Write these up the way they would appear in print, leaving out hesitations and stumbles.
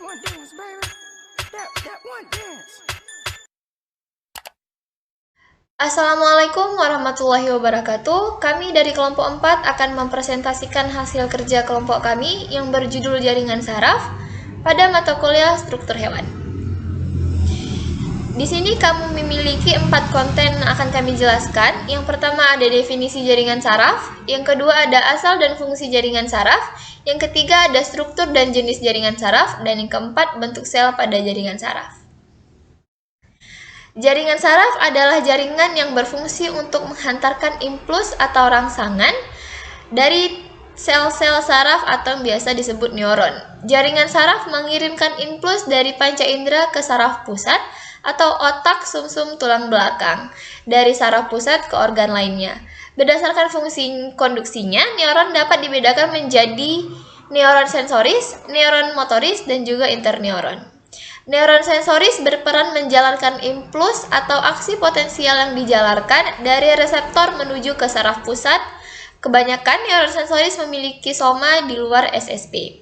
one dance, baby. That one dance. Assalamualaikum warahmatullahi wabarakatuh. Kami dari kelompok 4 akan mempresentasikan hasil kerja kelompok kami yang berjudul Jaringan Saraf pada mata kuliah Struktur Hewan. Di sini kamu memiliki 4 konten yang akan kami jelaskan. Yang pertama ada definisi jaringan saraf, yang kedua ada asal dan fungsi jaringan saraf, yang ketiga ada struktur dan jenis jaringan saraf, dan yang keempat bentuk sel pada jaringan saraf. Jaringan saraf adalah jaringan yang berfungsi untuk menghantarkan impuls atau rangsangan dari sel-sel saraf atau yang biasa disebut neuron. Jaringan saraf mengirimkan impuls dari panca indera ke saraf pusat atau otak sumsum tulang belakang, dari saraf pusat ke organ lainnya. Berdasarkan fungsi konduksinya, neuron dapat dibedakan menjadi neuron sensoris, neuron motoris, dan juga interneuron. Neuron sensoris berperan menjalankan impuls atau aksi potensial yang dijalankan dari reseptor menuju ke saraf pusat. Kebanyakan neuron sensoris memiliki soma di luar SSP.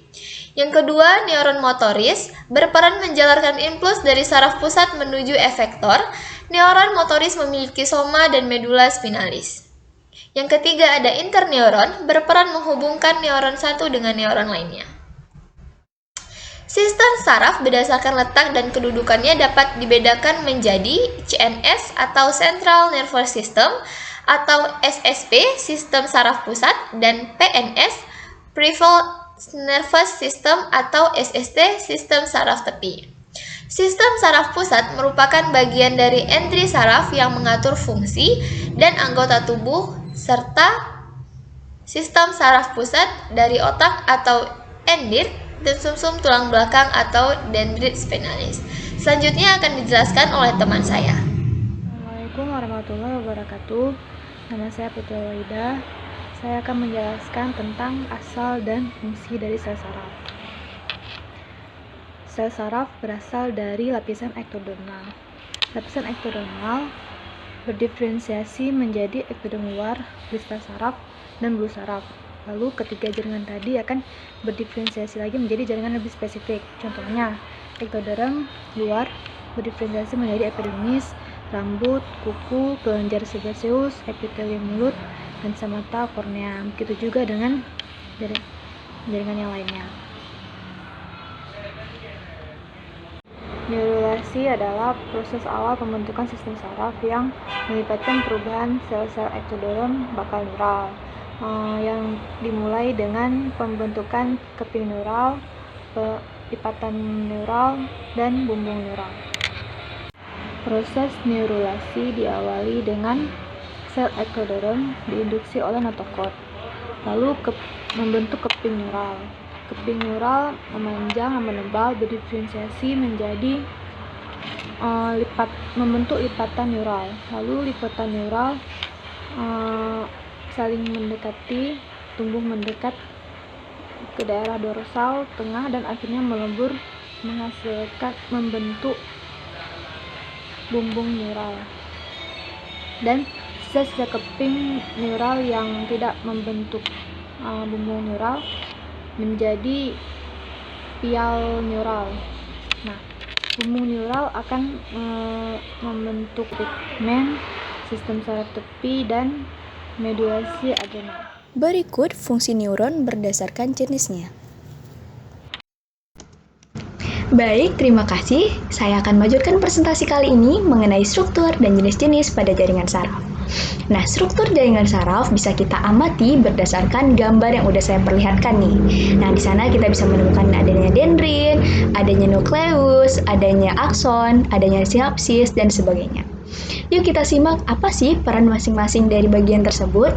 Yang kedua, neuron motoris berperan menjalankan impuls dari saraf pusat menuju efektor. Neuron motoris memiliki soma dan medula spinalis. Yang ketiga ada interneuron berperan menghubungkan neuron satu dengan neuron lainnya. Sistem saraf berdasarkan letak dan kedudukannya dapat dibedakan menjadi CNS atau Central Nervous System atau SSP, Sistem Saraf Pusat, dan PNS, Peripheral Nervous System atau SST, Sistem Saraf Tepi. Sistem saraf pusat merupakan bagian dari entri saraf yang mengatur fungsi dan anggota tubuh, serta sistem saraf pusat dari otak atau endir dan sumsum tulang belakang atau dendrit spinalis. Selanjutnya akan dijelaskan oleh teman saya. Assalamualaikum warahmatullahi wabarakatuh. Nama saya Putri Waida. Saya akan menjelaskan tentang asal dan fungsi dari sel saraf. Sel saraf berasal dari lapisan ektodermal. Lapisan ektodermal berdiferensiasi menjadi ektoderm luar, kristal saraf, dan bulu saraf. Lalu ketiga jaringan tadi akan berdiferensiasi lagi menjadi jaringan lebih spesifik. Contohnya, ektoderm luar berdiferensiasi menjadi epidermis, rambut, kuku, kelenjar sebaceus, epitelium mulut, lensa mata, kornea. Begitu juga dengan jaringan yang lainnya. Neurulasi adalah proses awal pembentukan sistem saraf yang melibatkan perubahan sel-sel ektoderm bakal neural, yang dimulai dengan pembentukan keping neural, lipatan neural, dan bumbung neural. Proses neurulasi diawali dengan sel ektoderm diinduksi oleh notokord, lalu membentuk keping neural. Keping neural memanjang dan menebal berdiferensiasi menjadi membentuk lipatan neural. Lalu lipatan neural saling mendekati, tumbuh mendekat ke daerah dorsal, tengah, dan akhirnya melebur membentuk bumbung neural. Dan sisa-sisa keping neural yang tidak membentuk bumbung neural menjadi pial neural. Nah, bumbung neural akan membentuk pigmen, sistem saraf tepi, dan medulasi adrenal. Berikut fungsi neuron berdasarkan jenisnya. Baik, terima kasih. Saya akan majukan presentasi kali ini mengenai struktur dan jenis-jenis pada jaringan saraf. Nah, struktur jaringan saraf bisa kita amati berdasarkan gambar yang udah saya perlihatkan nih. Nah, di sana kita bisa menemukan adanya dendrit, adanya nukleus, adanya akson, adanya sinapsis, dan sebagainya. Yuk kita simak apa sih peran masing-masing dari bagian tersebut.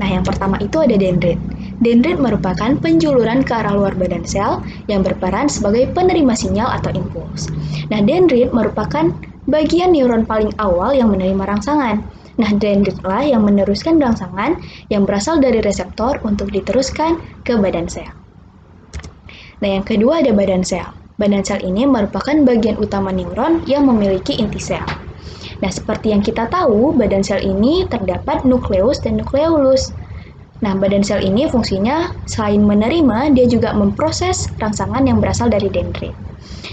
Nah, yang pertama itu ada dendrit. Dendrit merupakan penjuluran ke arah luar badan sel yang berperan sebagai penerima sinyal atau impuls. Nah, dendrit merupakan bagian neuron paling awal yang menerima rangsangan. Nah, dendritlah yang meneruskan rangsangan yang berasal dari reseptor untuk diteruskan ke badan sel. Nah, yang kedua ada badan sel. Badan sel ini merupakan bagian utama neuron yang memiliki inti sel. Nah, seperti yang kita tahu, badan sel ini terdapat nukleus dan nukleolus. Nah, badan sel ini fungsinya selain menerima, dia juga memproses rangsangan yang berasal dari dendrit.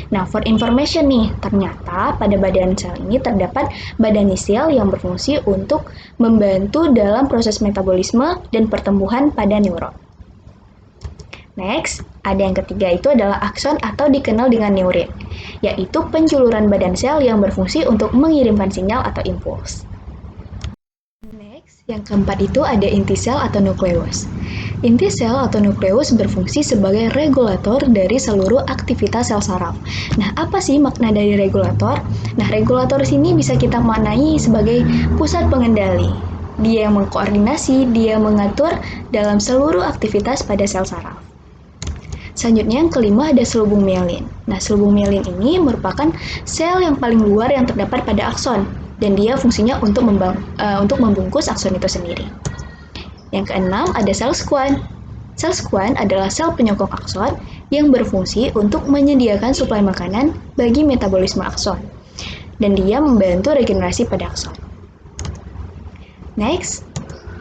Nah, for information nih, ternyata pada badan sel ini terdapat badan sel yang berfungsi untuk membantu dalam proses metabolisme dan pertumbuhan pada neuron. Next, ada yang ketiga itu adalah akson atau dikenal dengan neurin, yaitu penjuluran badan sel yang berfungsi untuk mengirimkan sinyal atau impuls. Next, yang keempat itu ada inti sel atau nukleus. Inti sel atau nukleus berfungsi sebagai regulator dari seluruh aktivitas sel saraf. Nah, apa sih makna dari regulator? Nah, regulator sini bisa kita maknai sebagai pusat pengendali. Dia yang mengkoordinasi, dia mengatur dalam seluruh aktivitas pada sel saraf. Selanjutnya yang kelima ada selubung mielin. Nah, selubung mielin ini merupakan sel yang paling luar yang terdapat pada akson, dan dia fungsinya untuk membungkus akson itu sendiri. Yang keenam ada sel squam. Sel squam adalah sel penyokong akson yang berfungsi untuk menyediakan suplai makanan bagi metabolisme akson, dan dia membantu regenerasi pada akson. Next,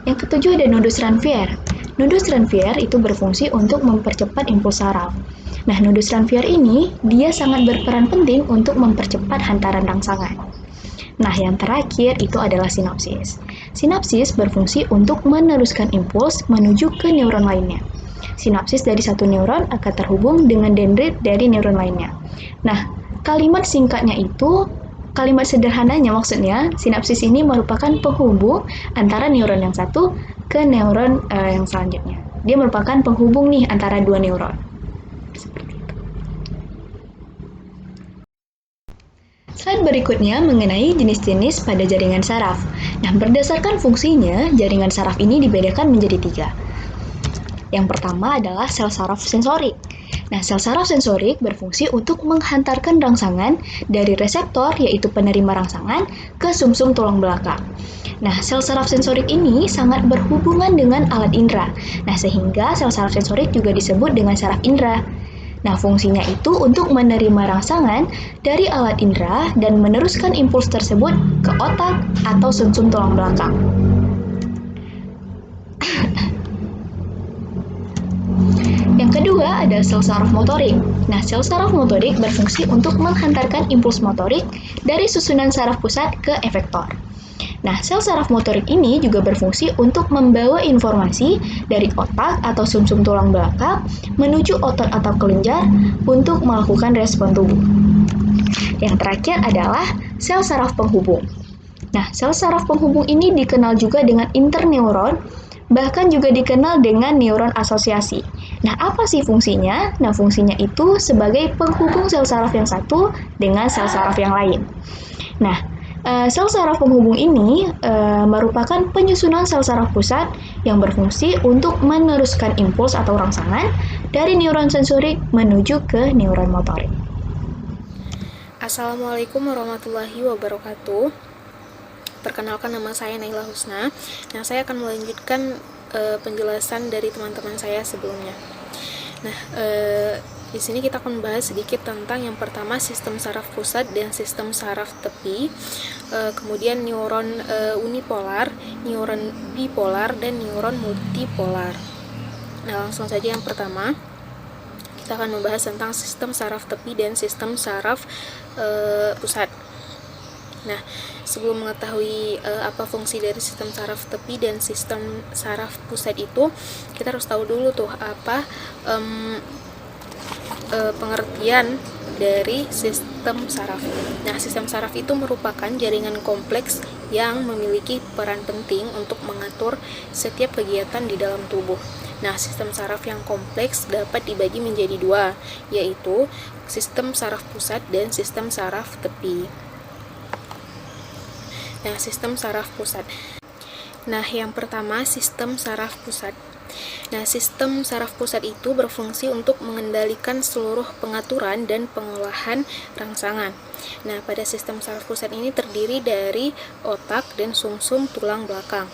yang ketujuh ada nodus Ranvier. Nodus Ranvier itu berfungsi untuk mempercepat impuls saraf. Nah, nodus Ranvier ini dia sangat berperan penting untuk mempercepat hantaran rangsangan. Nah, yang terakhir itu adalah sinapsis. Sinapsis berfungsi untuk meneruskan impuls menuju ke neuron lainnya. Sinapsis dari satu neuron akan terhubung dengan dendrit dari neuron lainnya. Nah, kalimat sederhananya maksudnya, sinapsis ini merupakan penghubung antara neuron yang satu ke neuron yang selanjutnya. Dia merupakan penghubung nih antara dua neuron. Slide berikutnya mengenai jenis-jenis pada jaringan saraf. Nah, berdasarkan fungsinya, jaringan saraf ini dibedakan menjadi 3. Yang pertama adalah sel saraf sensorik. Nah, sel saraf sensorik berfungsi untuk menghantarkan rangsangan dari reseptor, yaitu penerima rangsangan, ke sumsum tulang belakang. Nah, sel saraf sensorik ini sangat berhubungan dengan alat indera. Nah, sehingga sel saraf sensorik juga disebut dengan saraf indera. Nah, fungsinya itu untuk menerima rangsangan dari alat indera dan meneruskan impuls tersebut ke otak atau sumsum tulang belakang. Yang kedua ada sel saraf motorik. Nah, sel saraf motorik berfungsi untuk menghantarkan impuls motorik dari susunan saraf pusat ke efektor. Nah, sel saraf motorik ini juga berfungsi untuk membawa informasi dari otak atau sumsum tulang belakang menuju otot atau kelenjar untuk melakukan respon tubuh. Yang terakhir adalah sel saraf penghubung. Nah, sel saraf penghubung ini dikenal juga dengan interneuron, bahkan juga dikenal dengan neuron asosiasi. Nah, apa sih fungsinya? Nah, fungsinya itu sebagai penghubung sel saraf yang satu dengan sel saraf yang lain. Nah, sel saraf penghubung ini merupakan penyusunan sel saraf pusat yang berfungsi untuk meneruskan impuls atau rangsangan dari neuron sensorik menuju ke neuron motorik. Assalamualaikum warahmatullahi wabarakatuh. Perkenalkan, nama saya Naila Husna. Nah, saya akan melanjutkan penjelasan dari teman-teman saya sebelumnya. Nah, di sini kita akan membahas sedikit tentang yang pertama sistem saraf pusat dan sistem saraf tepi, kemudian neuron unipolar, neuron bipolar, dan neuron multipolar. Nah, langsung saja yang pertama kita akan membahas tentang sistem saraf tepi dan sistem saraf pusat. Nah, sebelum mengetahui apa fungsi dari sistem saraf tepi dan sistem saraf pusat itu, kita harus tahu dulu tuh apa pengertian dari sistem saraf. Nah, sistem saraf itu merupakan jaringan kompleks yang memiliki peran penting untuk mengatur setiap kegiatan di dalam tubuh. Nah, sistem saraf yang kompleks dapat dibagi menjadi 2, yaitu sistem saraf pusat dan sistem saraf tepi. Nah, sistem saraf pusat. Nah, yang pertama sistem saraf pusat. Nah, sistem saraf pusat itu berfungsi untuk mengendalikan seluruh pengaturan dan pengolahan rangsangan. Nah, pada sistem saraf pusat ini terdiri dari otak dan sumsum tulang belakang.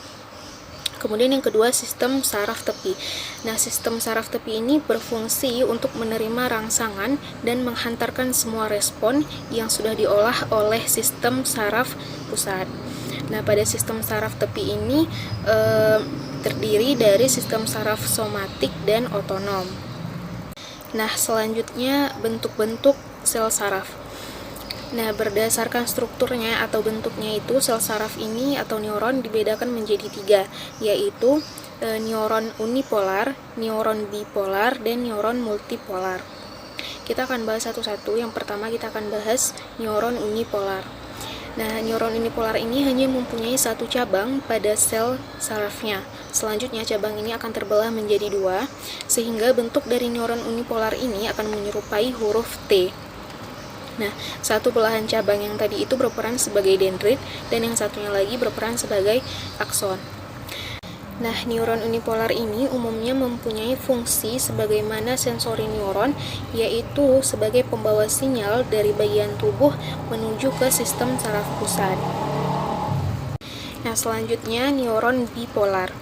Kemudian yang kedua, sistem saraf tepi. Nah, sistem saraf tepi ini berfungsi untuk menerima rangsangan dan menghantarkan semua respon yang sudah diolah oleh sistem saraf pusat. Nah, pada sistem saraf tepi ini terdiri dari sistem saraf somatik dan otonom. Nah, selanjutnya bentuk-bentuk sel saraf. Nah, berdasarkan strukturnya atau bentuknya itu, sel saraf ini atau neuron dibedakan menjadi 3, yaitu neuron unipolar, neuron bipolar, dan neuron multipolar. Kita akan bahas satu-satu. Yang pertama kita akan bahas neuron unipolar. Nah, neuron unipolar ini hanya mempunyai satu cabang pada sel sarafnya. Selanjutnya cabang ini akan terbelah menjadi 2, sehingga bentuk dari neuron unipolar ini akan menyerupai huruf T. Nah, satu belahan cabang yang tadi itu berperan sebagai dendrit dan yang satunya lagi berperan sebagai akson. Nah, neuron unipolar ini umumnya mempunyai fungsi sebagaimana sensori neuron, yaitu sebagai pembawa sinyal dari bagian tubuh menuju ke sistem saraf pusat. Nah, selanjutnya neuron bipolar.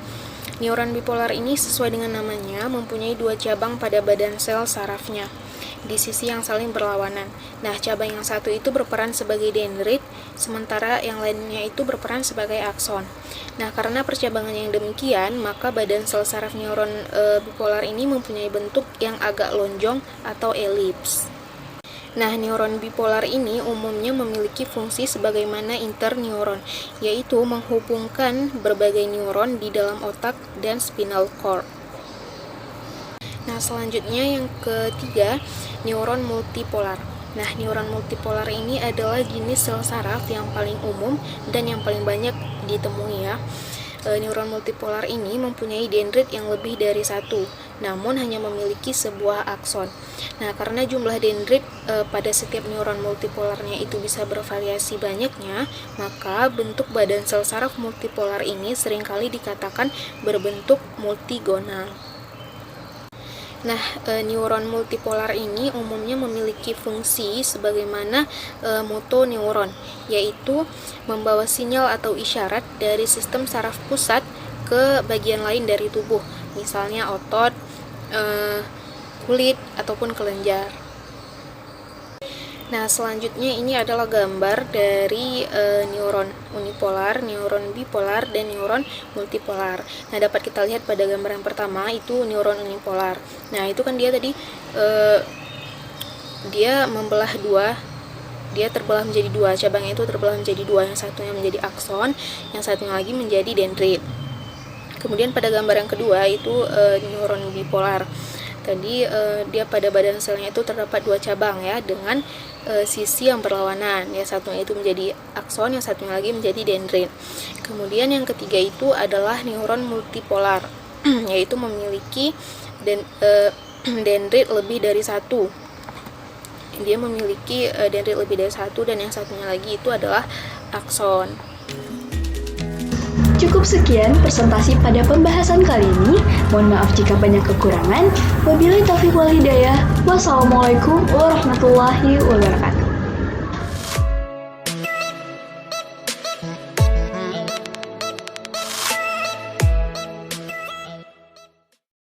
Neuron bipolar ini sesuai dengan namanya mempunyai 2 cabang pada badan sel sarafnya di sisi yang saling berlawanan. Nah, cabang yang satu itu berperan sebagai dendrit, sementara yang lainnya itu berperan sebagai akson. Nah, karena percabangan yang demikian, maka badan sel saraf neuron bipolar ini mempunyai bentuk yang agak lonjong atau elips. Nah, neuron bipolar ini umumnya memiliki fungsi sebagaimana interneuron, yaitu menghubungkan berbagai neuron di dalam otak dan spinal cord. Nah, selanjutnya yang ketiga, neuron multipolar. Nah, neuron multipolar ini adalah jenis sel saraf yang paling umum dan yang paling banyak ditemui ya. Neuron multipolar ini mempunyai dendrit yang lebih dari 1, namun hanya memiliki sebuah akson. Nah, karena jumlah dendrit pada setiap neuron multipolarnya itu bisa bervariasi banyaknya, maka bentuk badan sel saraf multipolar ini seringkali dikatakan berbentuk multigonal. Nah, neuron multipolar ini umumnya memiliki fungsi sebagaimana motoneuron, yaitu membawa sinyal atau isyarat dari sistem saraf pusat ke bagian lain dari tubuh, misalnya otot, kulit, ataupun kelenjar. Nah, selanjutnya ini adalah gambar dari neuron unipolar, neuron bipolar, dan neuron multipolar. Nah, dapat kita lihat pada gambar yang pertama itu neuron unipolar. Nah, itu kan dia tadi dia membelah 2, dia terbelah menjadi 2, cabangnya itu terbelah menjadi 2, yang satunya menjadi akson, yang satunya lagi menjadi dendrit. Kemudian pada gambar yang kedua itu neuron bipolar. Tadi dia pada badan selnya itu terdapat 2 cabang ya, dengan sisi yang berlawanan. Yang satunya itu menjadi akson, yang satunya lagi menjadi dendrit. Kemudian yang ketiga itu adalah neuron multipolar, yaitu memiliki dendrit lebih dari 1. Dia memiliki dendrit lebih dari 1 dan yang satunya lagi itu adalah akson. Cukup sekian presentasi pada pembahasan kali ini. Mohon maaf jika banyak kekurangan. Wabillahi taufiq wal hidayah. Wassalamualaikum warahmatullahi wabarakatuh.